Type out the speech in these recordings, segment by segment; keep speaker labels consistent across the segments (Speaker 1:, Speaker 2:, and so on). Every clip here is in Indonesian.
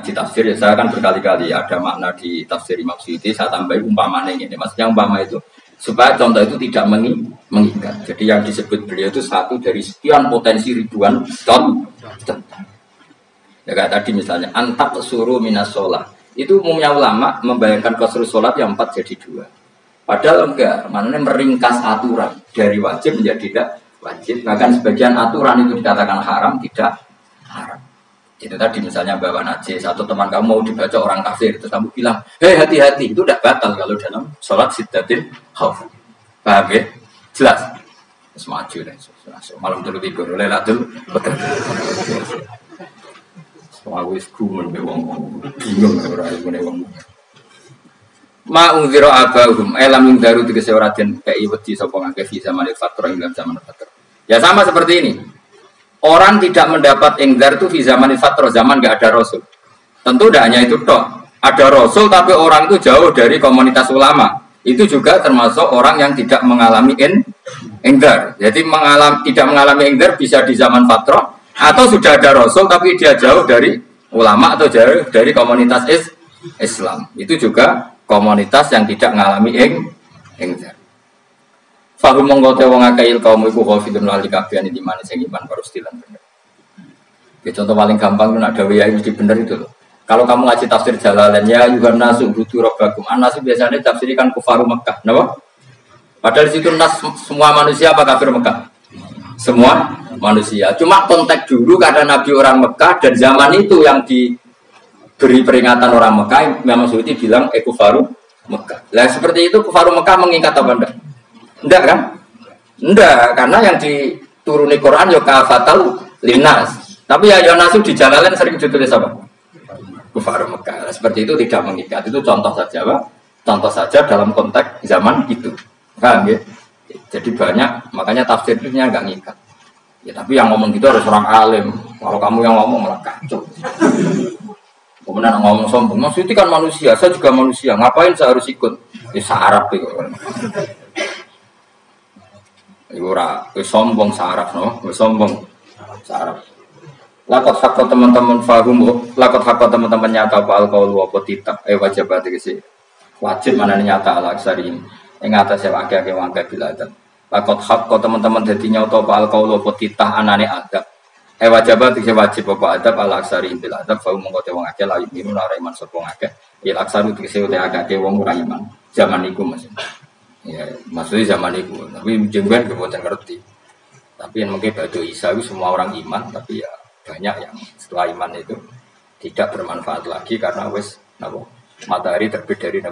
Speaker 1: di tafsir ya, saya kan berkali-kali ada makna di tafsir Imam Suyuti, saya tambahin umpamanya ini. Maksudnya umpama itu supaya contoh itu tidak mengikat. Jadi yang disebut beliau itu satu dari sekian potensi ribuan contoh. Ya kayak tadi misalnya antak suruh minas sholat. Itu umumnya ulama membayangkan qasrus sholat yang 4 jadi 2. Padahal enggak, maknanya meringkas aturan dari wajib menjadi tidak wajib. Bahkan sebagian aturan itu dikatakan haram, tidak haram. Itu tadi misalnya bawa najis atau teman kamu mau dibaca orang kafir, terus kamu bilang, hei hati-hati, itu tidak batal kalau dalam sholat siddatin khauf. Paham ya? Jelas. Terus maju deh, malam dulu tidur, lelatul betul. Soal wis gumun be wong bingung ora ngene wong. Ma unzira abahum elamin daru tegese ora den kei wedi sapa ngake fi zaman fatrah ing zaman fatrah. Ya sama seperti ini. Orang tidak mendapat ingdar itu di zaman fatrah, zaman enggak ada rasul. Tentu tidak hanya itu tok. Ada rasul tapi orang itu jauh dari komunitas ulama. Itu juga termasuk orang yang tidak mengalami ingdar. Jadi tidak mengalami ingdar bisa di zaman fatrah atau sudah ada rasul tapi dia jauh dari ulama atau jauh dari komunitas Islam. Itu juga komunitas yang tidak mengalami ingdar. Fahum mengkote wong akail kaum iku khafidun lali kabehane di mana sing iman parustilan bener. Ya contoh paling gampang itu ada ya mesti bener itu loh. Kalau kamu ngaji tafsir Jalalain ya yuhan nasu butu rabbakum. An-nasu biasanya tafsirikan kufaru Mekah, napa? Padahal di situ nas semua manusia apa kafir Mekah? Semua manusia. Cuma konteks dulu karena Nabi orang Mekah dan zaman itu yang diberi peringatan orang Mekah, Imam Suyuti bilang kufaru Mekah. Lah seperti itu kufaru Mekah mengikat apa enggak? Enggak kan? Enggak, karena yang dituruni Quran ya kafatal linnas. Tapi ya nasu di Jalalain sering ditulis apa? Kufar Mekah. Seperti itu tidak mengikat. Itu contoh saja, Pak. Contoh saja dalam konteks zaman itu. Paham ya? Jadi banyak, makanya tafsirnya enggak ngikat. Ya tapi yang ngomong gitu harus orang alim. Kalau kamu yang ngomong malah kacau. Kemudian ngomong sombong, maksudnya kan manusia, saya juga manusia. Ngapain saya harus ikut? Ya Arab itu. Ora, sombong saraf no, sombong saraf. Lakot hakot teman-teman fahum, lakot hakot teman-teman nyata pak alkohol apa tidak? Wajib berarti sih. Wajib mana nyata al aksarin. Yang atas saya pakai wangkai biladan. Lakot hakot teman-teman jadi nyata pak alkohol apa tidak anane adab. Wajib berarti wajib apa adab al aksarin biladan. Fahum mengkote wong akeh layu ini nara iman sopong akeh. Il aksaru dikese udah agak wong ora iman. Zaman itu masih. Ya, maksudnya zaman itu, tapi jengben kemudian ngerti. Tapi yang mungkin Badu Isa itu semua orang iman, tapi ya banyak yang setelah iman itu tidak bermanfaat lagi karena wes matahari terbit dari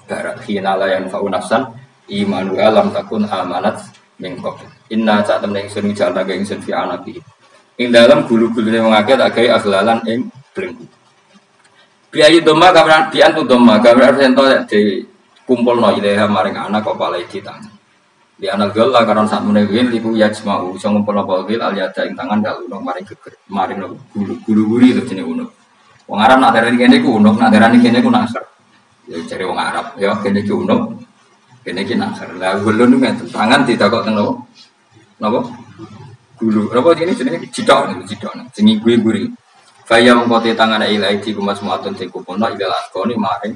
Speaker 1: barat. Hinala yang faunafsan imanu alam takun amanat mingkok. Inna saat temen ingsun jalan naga ingsun fi anabi. Ing dalam gulu-gulu yang mengaget agai aglalan ing belenggu. Biayu doma kameran biantu doma kameran sento di kumpul no ilaha maring anak kok palai di tangan. Di anak gol lah karena saat menewin liku yajmau so ngumpul no balgil aliada ing tangan gak unuk maring geger maring no gulu-gulu itu jenis unuk. Wong Arab nak darani kene ku unuk, nak darani kene ku nasar. Ya cari wong Arab, ya kene ku unuk, kene ki nasar. Lah gulun itu tangan ditakok teng nopo? Napa? Gulu. Napa jenenge cidok jenenge guri-guri. Kaya mengkote tangan ilahi di kumas muatun sing kupono ila lakoni maring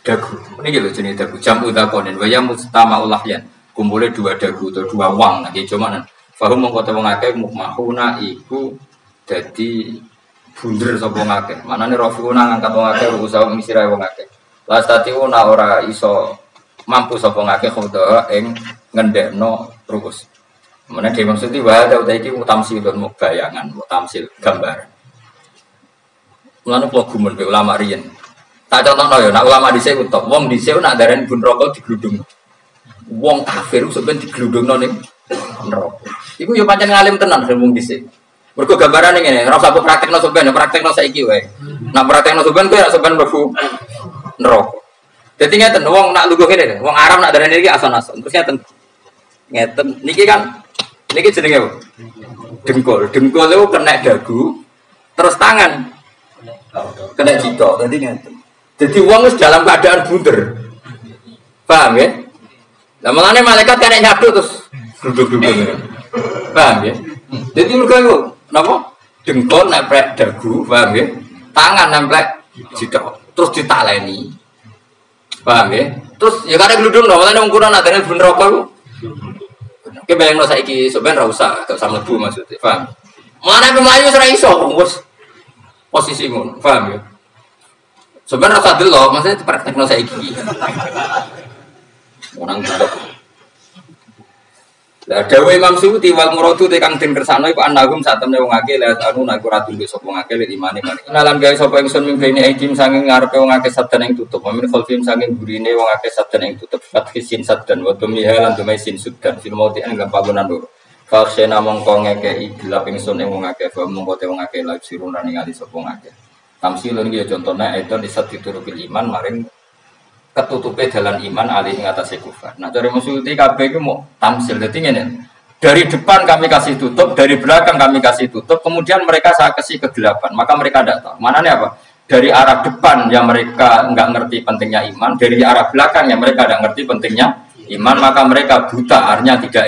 Speaker 1: dagu. Ini gitu jenis dagu. Jam utakonin. Waya mustama ulahyan. Kumpulnya 2 dagu atau 2 wang. Nah, cuman fahum mengkota mengake mukmahuna iku jadi bunder sapa ngake. Manane rafiuna ngangkat mengake usaha misira mengake. Lastatiuna ora iso mampu sapa ngake khoda ing ngendekno rukus. Meneh dhewe maksudnya wae ta iki tamsilun mubayangan, tamsil gambar. Mulane kula gumun be ulama riyen. Tak contohno ya, nak ulama dhisik utek. Wong dhisik nak darani bun rokok digludung. Wong kafir sampeyan digludungno ning neraka. Iku yo pancen ngalim tenan wong dhisik. Mergo gambarane ngene, ora usah praktekno sampeyan, praktekno saiki wae. Nak praktekno sampeyan kowe ora sampeyan mlebu neraka. Dadi ngeten, wong nak lungguh ngene, wong Arab nak darani iki ason-ason. Terus ngeten. Ngeten, niki kan niki jenenge dengkul. Dengkul itu kena dagu, terus tangan kena jidok. Dadi ngeten. Jadi uang itu dalam keadaan bunder, paham ya? Nah makanya malaikat kan nyaduk terus duduk-duduk, paham ya? Jadi mereka itu, kenapa? Dengkol nempel dagu, paham ya? Tangan nempel Citra. Terus ditaleni. Paham ya? Terus ya kadang gludung dong, makanya ukuran adanya bener rokok. Oke, bayang lo saiki sebenarnya usah, gak sama bu maksudnya, paham? Mana pemayu serai iso, bos posisi ngono, paham ya? Sebenarnya rasa dulu, maksudnya praktek lo saiki. Orang tuh. Lah dawuh Imam Suyuti wal muradu tekang den kersane iku anagum saat temne wong akeh la anu naku ratu mbek sapa wong akeh lek imane mari. Nalan gawe sapa ingsun mimpini ikim saking ngarepe wong akeh sabdan ing tutup. Mamin khalfim saking burine wong akeh sabdan ing tutup. Fathisin sabdan wa tumiha lan tumisin sudan fil mauti ing panggonan loro. Faksena mongko ngekeki gelap ingsun ing wong akeh wa mongko te wong akeh la sirun lan ningali sapa wong akeh. Tamsilun iki contone itu disat diturukil iman maring ketutupe dalan iman alih ing atase kufar. Nah, dari Suyuti kabeh iku mau tamsil. Dadi ngene. Dari depan kami kasih tutup, dari belakang kami kasih tutup, kemudian mereka saya kasih kegelapan. Maka mereka tidak tahu. Mananya apa? Dari arah depan yang mereka enggak ngerti pentingnya iman, dari arah belakang yang mereka tidak ngerti pentingnya iman, maka mereka buta, artinya tidak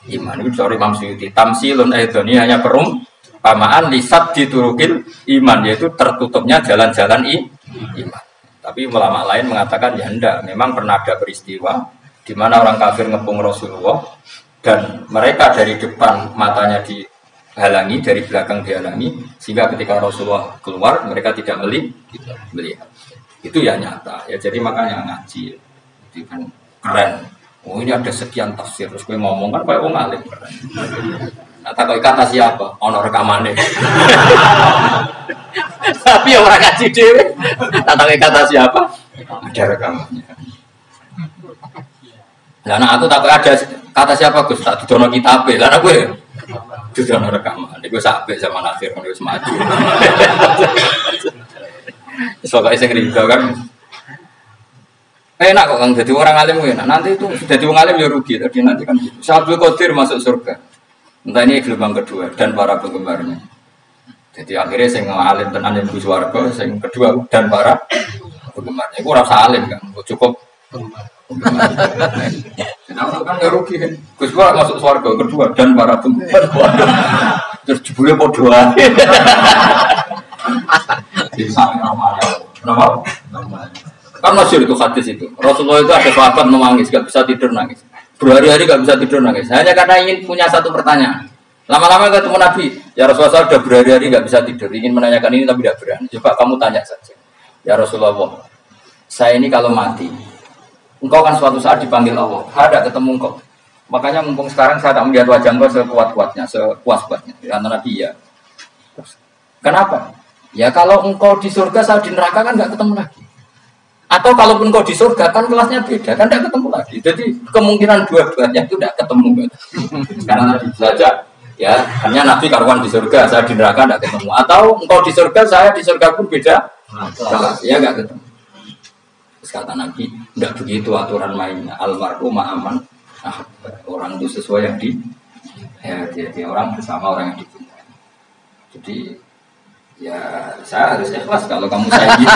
Speaker 1: iman. Itu dari Imam Suyuti. Tamsilun ini hanya perumpamaan lisat diturukil iman, yaitu tertutupnya jalan-jalan iman. Tapi ulama lain mengatakan ya enggak, memang pernah ada peristiwa di mana orang kafir ngepung Rasulullah dan mereka dari depan matanya dihalangi, dari belakang dihalangi, sehingga ketika Rasulullah keluar mereka tidak melihat. Itu ya nyata ya, jadi makanya ngaji itu kan keren. Oh ini ada sekian tafsir, terus gue ngomong kan kayak wong alim keren. Nah, tak kata siapa? Ono rekamannya. Tapi orang ngaji dewe. Tak kata siapa? Ada rekamannya. Nah, aku tak ada kata siapa Gus? Tak didono kitabe. Lah gue didono rekaman. Gue sampai sama Nasir kan wis maju. Soalnya sing rido kan. Enak kok Kang jadi orang alim enak. Nanti itu jadi orang alim ya rugi. Tadi nanti kan Syabdul Qadir masuk surga. Entah ini gelombang kedua dan para penggemarnya. Jadi akhirnya saya ngalim tenan yang Gus Warga, saya kedua dan para penggemarnya. Aku rasa alim kan, cukup. Kenapa kan nggak rugi kan? Gus Warga masuk Warga kedua dan para penggemar. Terus jebule podoan. Kenapa? Kan masyhur itu hadis itu. Rasulullah itu ada sahabat menangis, nggak bisa tidur nangis. Berhari-hari gak bisa tidur nangis. Hanya karena ingin punya satu pertanyaan. Lama-lama ketemu Nabi, ya Rasulullah sudah berhari-hari gak bisa tidur. Ingin menanyakan ini tapi tidak berani. Coba kamu tanya saja. Ya Rasulullah, saya ini kalau mati, engkau kan suatu saat dipanggil Allah. Ada ketemu engkau. Makanya mumpung sekarang saya tak melihat wajah engkau sekuat-kuatnya, sepuas-puasnya. Karena Nabi ya. Kenapa? Ya kalau engkau di surga, saya di neraka kan gak ketemu lagi. Atau kalaupun kau di surga kan kelasnya beda, kan tidak ketemu lagi. Jadi kemungkinan dua-duanya itu tidak ketemu. Karena Nabi saja, ya hanya Nabi karuan di surga, saya di neraka tidak ketemu. Atau engkau di surga, saya di surga pun beda, ya nggak ketemu. Terus kata Nabi, tidak begitu aturan mainnya. Almarhum ma'aman, orang itu sesuai yang ya jadi orang bersama orang yang dicintai. Jadi ya saya harus ikhlas kalau kamu saya gitu.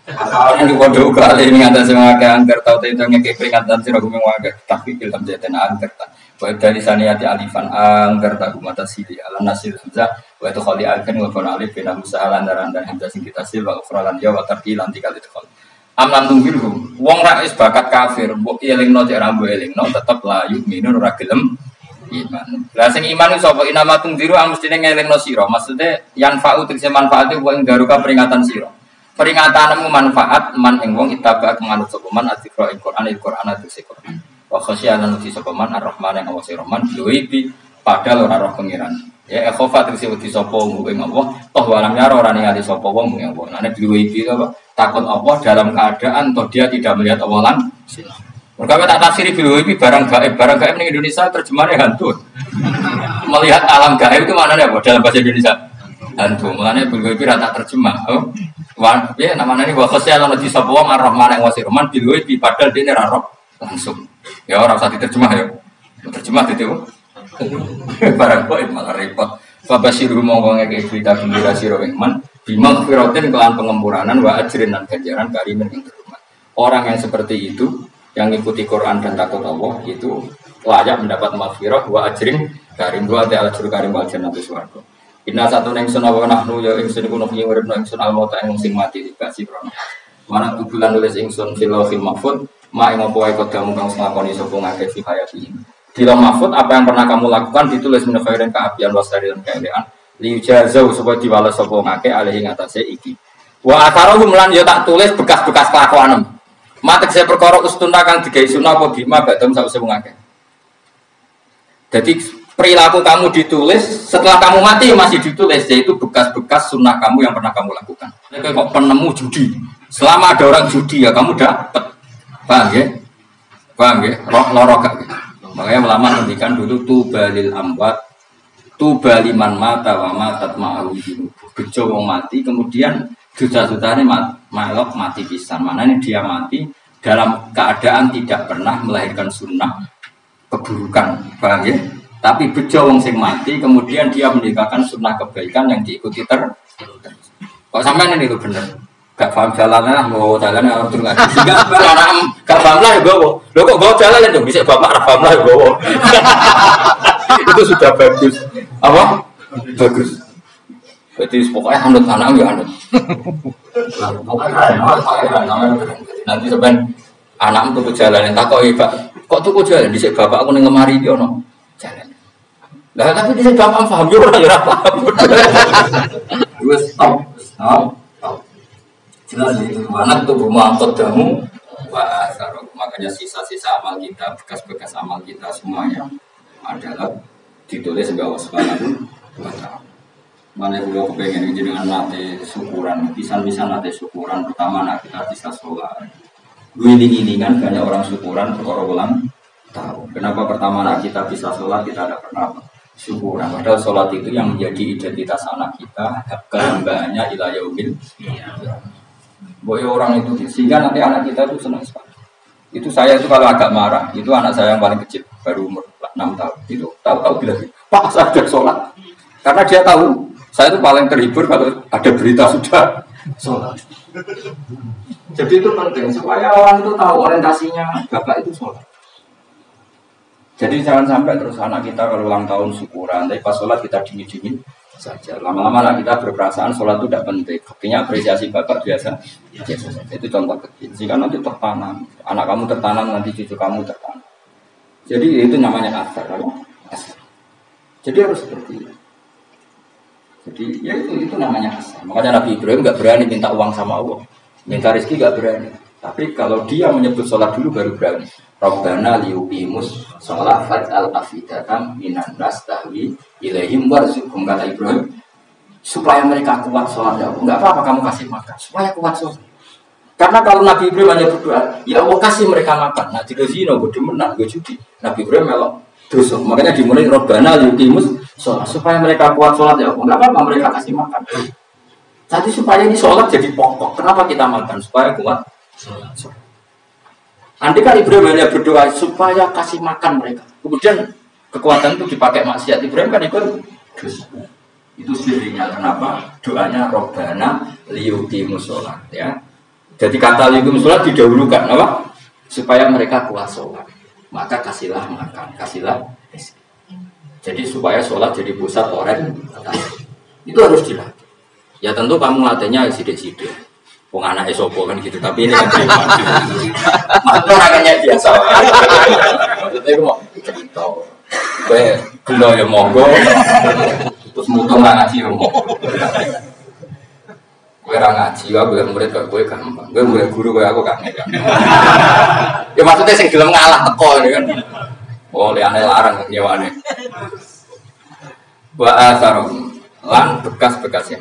Speaker 1: Asalnya di bodoh kali ini ada semua angker tahu itu ngeke peringatan sih aku mengajar tapi film jadian angker tak baik dari saniyati alifan angker tak mata sili ala nasil hamzah wa itu khali alifan wa qala alif bin musahalan dan hamzah sing kita sil wa ukhralan ya wa tarqilan tikal itu khali amlan tunggu wong ra is bakat kafir mbok elingno cek rambo elingno tetep la yu'minun ora gelem iman. Lah sing iman iku sapa inama tungdiru mestine ngelingno sira. Maksude yan fa'u tegese manfaate wong garuka peringatan sira. Peringatanmu manfaat man ing wong itaba kemanut sapa man adzikra ing Quran tegese Quran. Wa khasyanan uti sapa man ar-rahman ing Allah Rahman luwi padahal ora roh pengiran. Ya khofa tegese uti sapa wong ing Allah, toh walam yara ora ningali sapa wong ing Allah. Nek luwi apa takut Allah dalam keadaan toh dia tidak melihat Allah langsung. Mereka tak tafsiri video ini barang gaib di Indonesia terjemahannya hantu. Melihat alam gaib itu mana ya dalam bahasa Indonesia hantu. Makanya video ini rata terjemah. Oh, ya namanya ini bahasa yang lebih sebuah ar-Rahman yang wasir Rahman video ini padahal dia nerarok langsung. Ya orang saat diterjemah ya. Terjemah itu. Barang gaib malah repot. Fabasyiru mongkongnya kayak cerita gembira siro iman. Bimang firotin kelan pengempuranan wa ajrin dan ganjaran karimin yang terhormat. Orang yang seperti itu yang ikuti Quran dan takut Allah itu layak mendapat maghfirah wa ajrin Karim wa ta'ala juru karim wal jannatu swarga. Inna satu ning sunah wa nahnu ya ingsun iku nuhi urip ning sun al mauta ing sing mati dikasih krono. Mana tubulan nulis ingsun fil lauhil mahfuz ma ing apa wae kodamu kang nglakoni sapa ngakeh fi hayati. Di lauh mahfuz apa yang pernah kamu lakukan ditulis min khairin kaapian wasari lan kaelean. Li jazau supaya diwales sapa ngakeh alih ing atase iki. Wa atharuhum lan ya tak tulis bekas-bekas kelakuanem. Matek saya perkara ustuna kang digawe sunah apa bima badam sause wong akeh. Jadi perilaku kamu ditulis, setelah kamu mati masih ditulis, yaitu bekas-bekas sunnah kamu yang pernah kamu lakukan. Kayak kok penemu judi, selama ada orang judi ya kamu dapat, paham ya? Paham ya? Lorok gak? Makanya ulama ngendikan dulu tubalil amwat, tubaliman mata wa matat ma'awidinu. Bejo wong mati, kemudian juta-jutanya malok mati pisan. Mana ini dia mati dalam keadaan tidak pernah melahirkan sunnah keburukan, paham ya? Tapi bejo wong sing mati, kemudian dia meninggalkan sunnah kebaikan yang diikuti terus. Kok sampean ini itu bener? Gak paham jalannya, mau jalannya orang turun lagi. Sehingga anak gak paham lah ya bawa. Lo kok bawa jalan itu bisa bapak paham lah ya bawa. Itu sudah bagus. Apa? Bagus. Berarti pokoknya anut anak ya anut. Nanti sebenarnya anak tuku jalan yang takut Pak. Kok tuku jalan? Di bapak aku neng lemari dia no jalan. Lah tapi di bapak paham yo ora ya paham. Wes stop. Jelas itu anak tubuh mangkot damu. Wah, makanya sisa-sisa amal kita, bekas-bekas amal kita semuanya adalah ditulis bahwa Subhanahu wa ta'ala. Mana kalau kepengen jenengan nate syukuran, bisa nate syukuran pertama nak kita bisa sholat. Giling-gilingan banyak orang syukuran perkara ulang tahun. Kenapa pertama nak kita bisa sholat kita ada pernah syukuran. Padahal sholat itu yang menjadi identitas anak kita, kehambaannya ila yaumil. Boy orang itu sehingga nanti anak kita itu senang sekali. Itu saya itu kalau agak marah, itu anak saya yang paling kecil baru umur 6 tahun. Itu tahu-tahu bilang, "Pak, saya sudah sholat." Karena dia tahu saya itu paling terhibur kalau ada berita sudah sholat. Jadi itu penting supaya orang itu tahu orientasinya bapak itu sholat. Jadi jangan sampai terus anak kita kalau ulang tahun syukuran, tapi pas sholat kita dingin-dingin saja. Lama-lama anak kita berperasaan sholat itu tidak penting. Artinya apresiasi bapak biasa. Itu contoh kecil. Jika nanti tertanam, anak kamu tertanam, nanti cucu kamu tertanam. Jadi itu namanya asar. Jadi harus seperti itu. Jadi ya itu namanya asar. Makanya Nabi Ibrahim nggak berani minta uang sama Allah, minta rezeki nggak berani. Tapi kalau dia menyebut sholat dulu baru berani. Rabbana liyuqimus sholat faj'al afidatan minan nas tahwi ilaihim warzuqhum, kata Ibrahim, supaya mereka kuat sholat ya Allah. Enggak apa-apa kamu kasih makan, supaya kuat sholat. Karena kalau Nabi Ibrahim hanya berdoa, ya Allah kasih mereka makan. Nah jika zina gue demenan gue judi. Nabi Ibrahim melok terus, makanya dimulai Rabbana liyuqimus sholat supaya mereka kuat sholat ya Allah. Enggak apa-apa mereka kasih makan. Jadi supaya ini sholat jadi pokok. Kenapa kita makan? Supaya kuat sholat. Andai kan Ibrahim hanya berdoa supaya kasih makan mereka, kemudian kekuatan itu dipakai maksiat, Ibrahim kan ikut dosa. Itu sirinya kenapa doanya Robbana liyuqimus sholat ya. Jadi kata liyuqimus sholat didahulukan apa? Supaya mereka kuat sholat, maka kasihlah makan, kasihlah rezeki. Jadi supaya sholat jadi pusat orang itu harus dilatih. Ya tentu kamu latihnya sidik-sidik. Anak esopo kan gitu, tapi ini kan maksudnya orangnya biasa. Maksudnya aku mau cerita, gue gelo ya monggo, terus mutung ngaji ya monggo. Gue ngaji, gue murid gue gampang, gue murid guru gue aku kangen. Ya maksudnya sing gelem ngalah teko ini kan, oh liane larang nyewane. Wa asarum lan bekas-bekas yang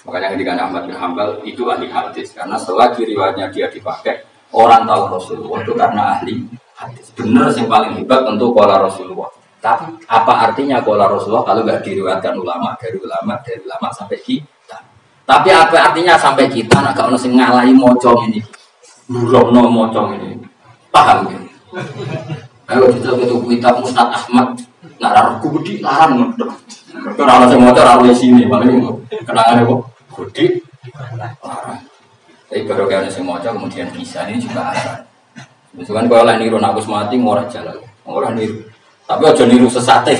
Speaker 1: makanya ketika Ahmad bin Hanbal itu ahli hadis karena selagi riwayatnya dia dipakai orang tahu Rasulullah itu karena ahli hadis. Benar yang paling hebat tentu qala Rasulullah. Tapi apa artinya qala Rasulullah kalau nggak diriwayatkan ulama dari ulama sampai kita? Tapi apa artinya sampai kita? Nak kalau sing ngalahi mocong ini, burokno mocong ini, paham ya? Ayo kita kitab Ustaz Ahmad, nak raruh budi larang. Kalau saya motor raruh di sini, paling kenangan itu. Gede, tapi baru kayak nasi moca kemudian bisa ini juga ada. Misalkan kalau lah niru nakus mati ngorek jalan, orang niru. Tapi aja niru sesate.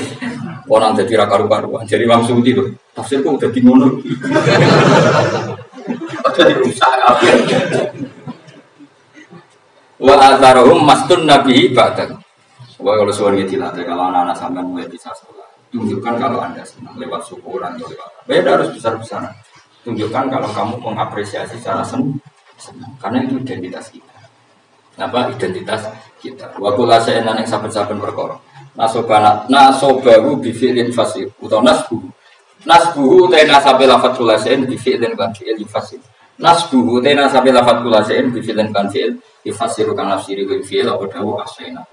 Speaker 1: Orang jadi ra karu-karuan. Jadi Imam Suyuti lho. Tafsirku udah di ngono. Aja dirusak kabeh. Wa atharuhum mastun nabi badan. Wah kalau suara dilatih kalau anak-anak sampean mulai bisa sholat, tunjukkan kalau Anda senang lewat syukuran atau lewat apa. Beda harus besar-besaran. Tunjukkan kalau kamu mengapresiasi secara senang, karena itu identitas kita. Apa identitas kita? Wa kullu shay'in yang saben-saben perkara. Nasobahu bi fi'lin fasih utawa nasbuhu ta nasabe lafat kullu shay'in bi fi'lin kan fi'il fasih. Nasbuhu ta nasabe lafat kullu shay'in bi fi'lin kan fi'il yufasiru kan nafsiri bil fi'il apa dawu asayna.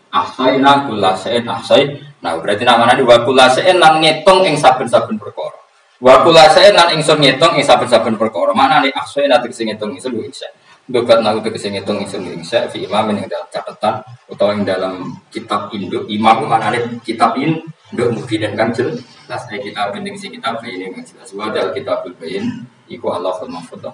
Speaker 1: Ahsayna kullu shay'in ahsay. Nah berarti namanya wa kullu shay'in lan ngitung ing saben-saben perkara. Wa kullu shay'in lan ingsun ngitung ing saben-saben perkara. Maknane ahsayna tegese ngitung ingsun bisa. Dokat nahu tegese ngitung ingsun bisa fi imam ing dalam catatan utawa ing dalam kitab induk imam maknane kitab induk mufid dan kan jelas kitab penting si kitab ini jelas wa dal kitabul bayin iku Allahul mahfuz.